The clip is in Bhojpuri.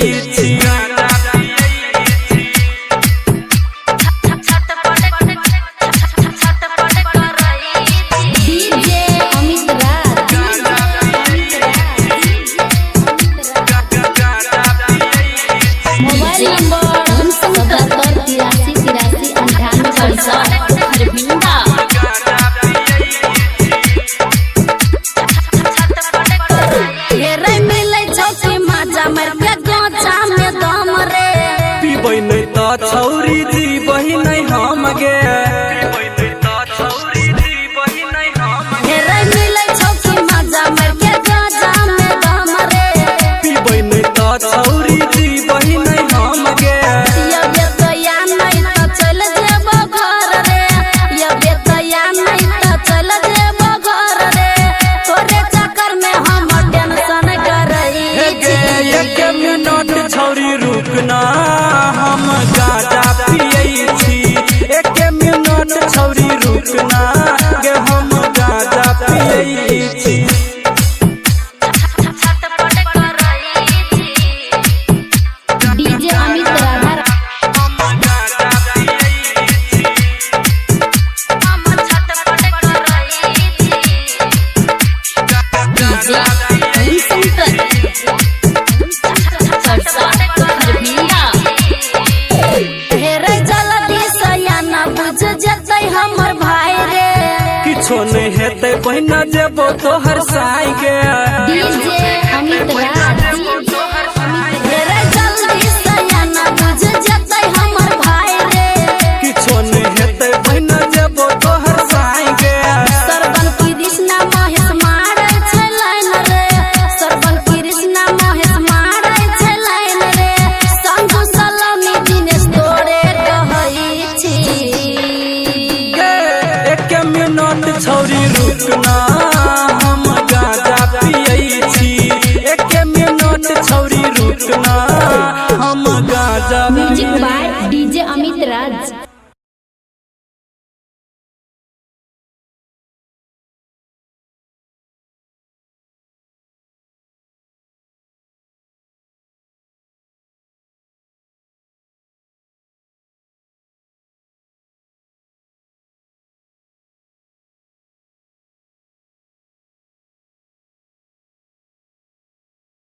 छी। छौरी जी बही नहीं हम गे छौरी जी बही नहीं हम गे मिनट छौरी रुकना हम गाजा पियै छी। एक मिनट छौरी रुकना गे हम गाजा पियै छी। किछो नहीं हेते बहिना जेबो तोहर साई गे किछो नहीं हेते बहिना जेबो तोहर साई गे छौरी रुकना हम गाजा पियै छी। एक मिनट छौरी रुकना